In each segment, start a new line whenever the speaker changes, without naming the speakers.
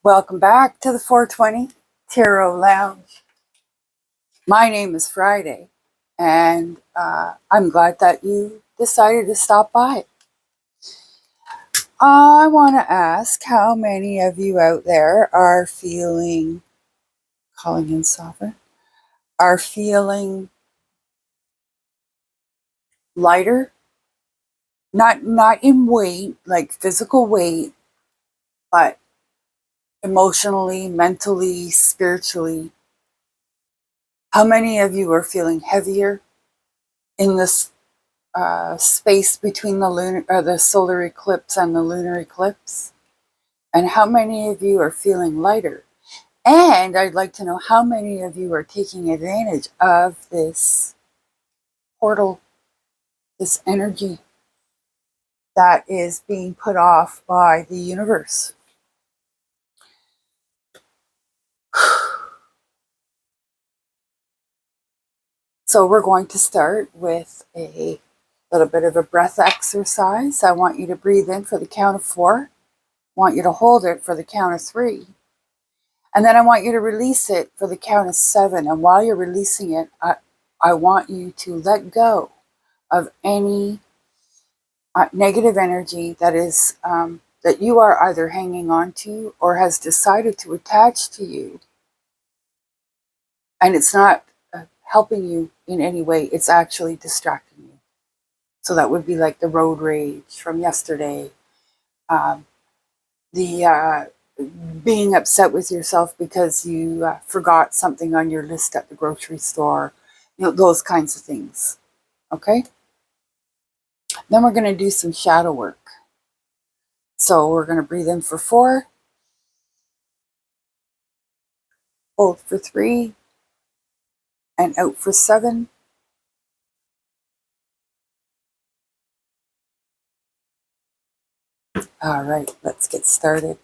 Welcome back to the 420 Tarot Lounge. My name is Friday, and I'm glad that you decided to stop by. I want to ask how many of you out there are feeling, calling in Sovereign, are feeling lighter? Not in weight, like physical weight, but emotionally, mentally, spiritually. How many of you are feeling heavier in this space between the solar eclipse and the lunar eclipse? And how many of you are feeling lighter? And I'd like to know how many of you are taking advantage of this portal, this energy that is being put off by the universe. So we're going to start with a little bit of a breath exercise. I want you to breathe in for the count of 4. I want you to hold it for the count of 3. And then I want you to release it for the count of 7. And while you're releasing it, I want you to let go of any negative energy that is that you are either hanging on to or has decided to attach to you. And it's not helping you in any way. It's actually distracting you. So that would be like the road rage from yesterday. The being upset with yourself because you forgot something on your list at the grocery store, those kinds of things. Okay? Then we're going to do some shadow work. So we're going to breathe in for 4, hold for 3, and out for 7. All right, let's get started.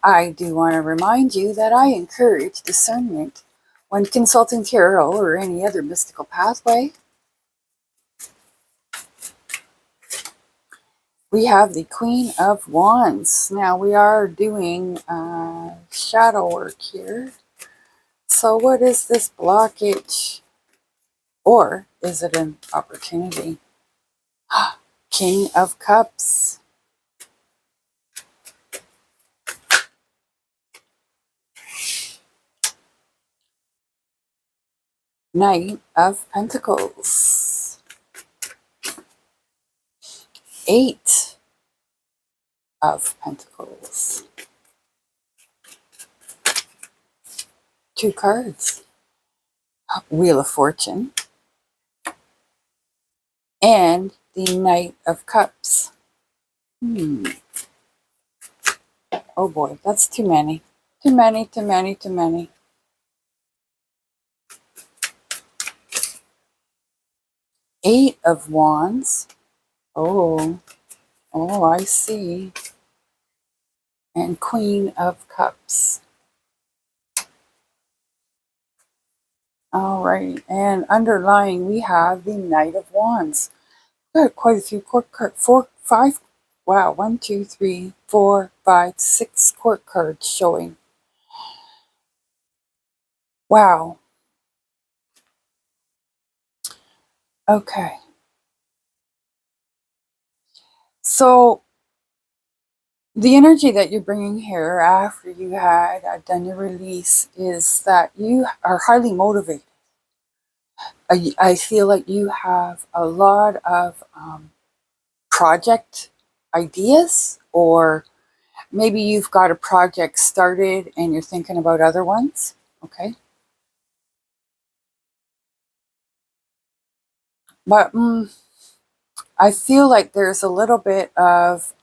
I do want to remind you that I encourage discernment when consulting tarot or any other mystical pathway. We have the Queen of Wands. Now we are doing shadow work here. So what is this blockage? Or is it an opportunity? King of Cups. Knight of Pentacles. 8 of Pentacles. 2 cards. Wheel of Fortune. And the Knight of Cups. Oh boy, that's too many. Too many. 8 of Wands. Oh, I see. And Queen of Cups. All right, and underlying we have the Knight of Wands. Got quite a few court cards. 4, 5. Wow, 1, 2, 3, 4, 5, 6 court cards showing. Wow. Okay. So the energy that you're bringing here after you had done your release is that you are highly motivated. I feel like you have a lot of project ideas, or maybe you've got a project started and you're thinking about other ones. Okay. But I feel like there's a little bit of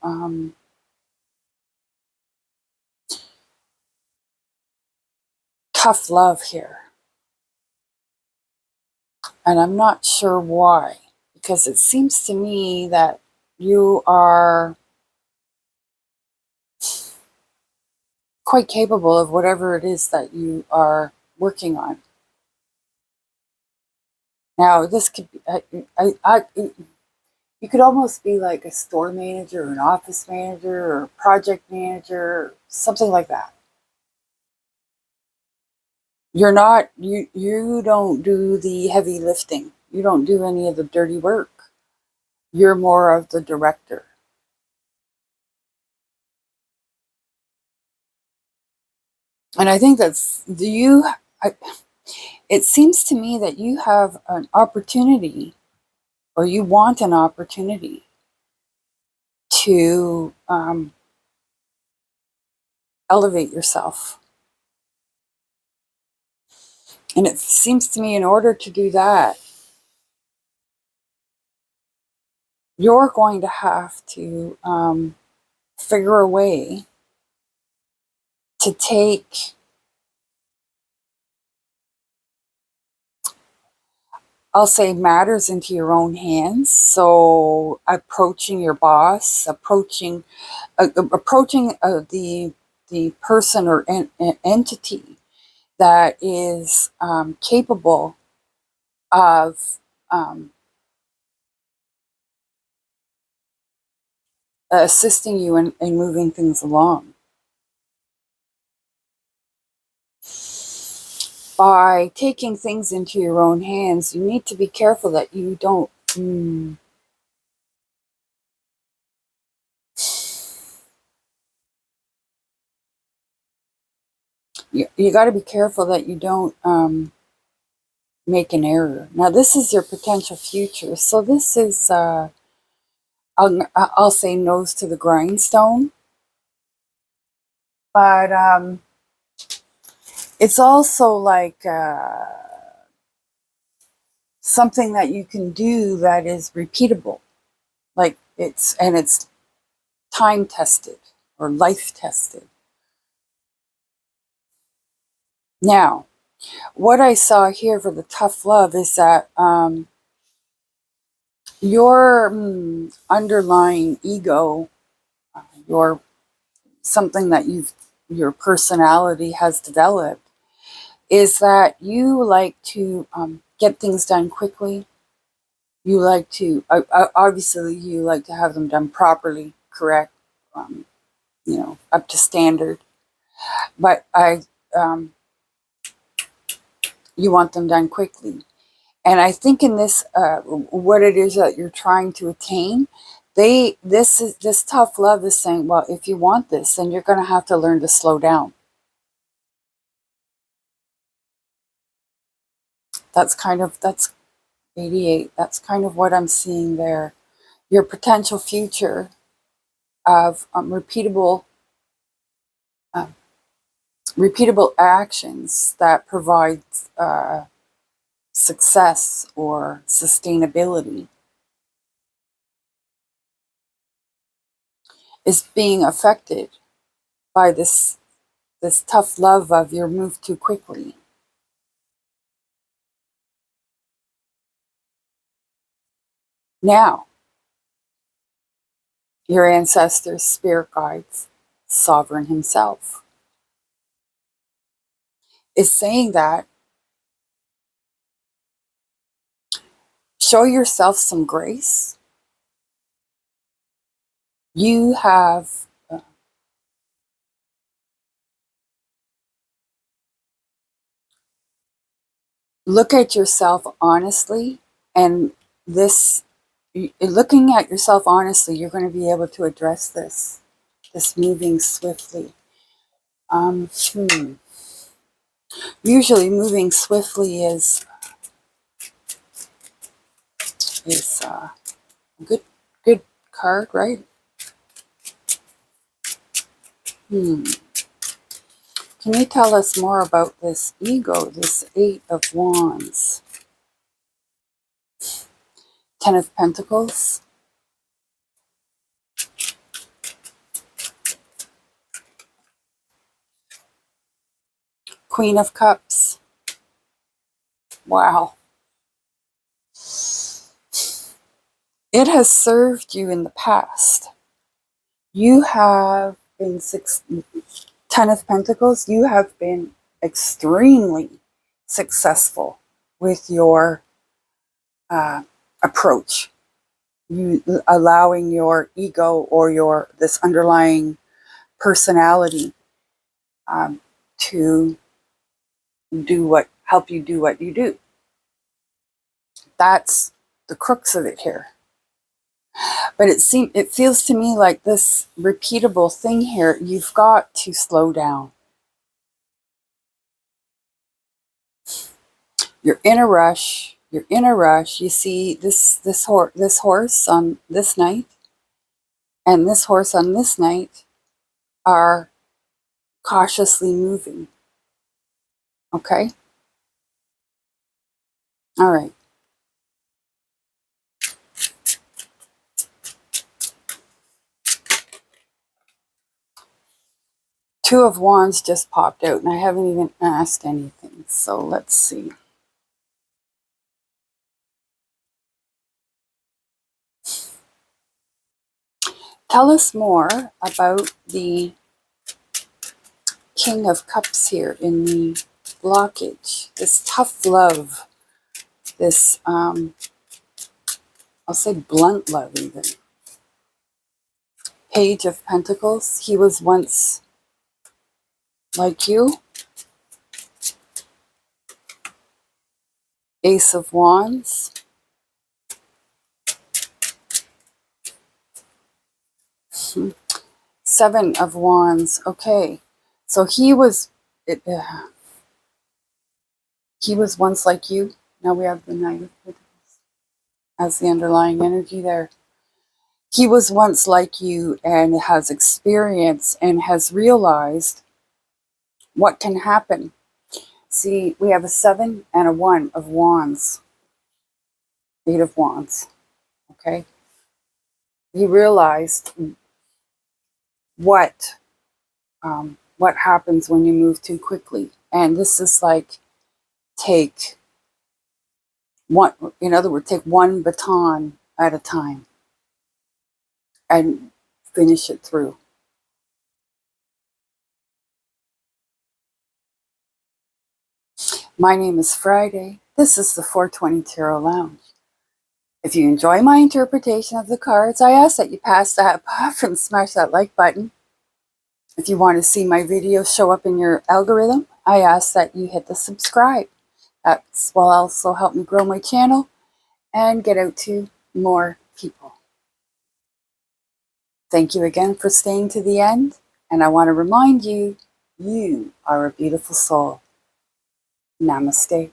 tough love here. And I'm not sure why, because it seems to me that you are quite capable of whatever it is that you are working on. Now, this could be, you could almost be like a store manager, or an office manager, or a project manager, or something like that. You're not, you don't do the heavy lifting. You don't do any of the dirty work. You're more of the director. And I think it seems to me that you have an opportunity, or you want an opportunity to elevate yourself. And it seems to me in order to do that, you're going to have to figure a way to take, I'll say, matters into your own hands. So approaching your boss, approaching the person or entity that is capable of assisting you in moving things along. By taking things into your own hands, you need to be careful that you don't. You got to be careful that you don't make an error. Now, this is your potential future, so this is I'll say nose to the grindstone, but it's also like something that you can do that is repeatable, like it's time tested or life tested. Now, what I saw here for the tough love is that your underlying ego, your something that your personality has developed, is that you like to get things done quickly. You like to obviously you like to have them done properly, correct, up to standard. But you want them done quickly. And I think in this, what it is that you're trying to attain, this tough love is saying, well, if you want this, then you're going to have to learn to slow down. That's 88. That's kind of what I'm seeing there. Your potential future of uh, repeatable actions that provide success or sustainability is being affected by this tough love of your move too quickly. Now, your ancestors, spirit guides, sovereign himself, is saying that show yourself some grace. You have look at yourself honestly, and this looking at yourself honestly, you're going to be able to address this moving swiftly. Um, hmm. Usually, moving swiftly is a good card, right? Hmm. Can you tell us more about this ego, this Eight of Wands? Ten of Pentacles, Queen of Cups. Wow. It has served you in the past. You have been Ten of Pentacles, you have been extremely successful with your approach. You allowing your ego or this underlying personality to help you do what you do. That's the crux of it here. But it feels to me like this repeatable thing here, you've got to slow down. You're in a rush. You're in a rush. You see this horse on this night and this horse on this night are cautiously moving. Okay? All right. Two of Wands just popped out, and I haven't even asked anything. So let's see. Tell us more about the King of Cups here in the blockage. This tough love. This, I'll say blunt love even. Page of Pentacles. He was once like you. Ace of Wands. Seven of Wands. Okay. So he was once like you. Now we have the Knight of Pentacles as the underlying energy there. He was once like you and has experienced and has realized what can happen. See, we have a 7 and a 1 of Wands. 8 of Wands. Okay. He realized what happens when you move too quickly. And this is like take one baton at a time and finish it through. My name is Friday. This is the 420 Tarot Lounge. If you enjoy my interpretation of the cards, I ask that you pass that off and smash that like button. If you want to see my videos show up in your algorithm, I ask that you hit the subscribe. That will also help me grow my channel and get out to more people. Thank you again for staying to the end, and I want to remind you, you are a beautiful soul. Namaste.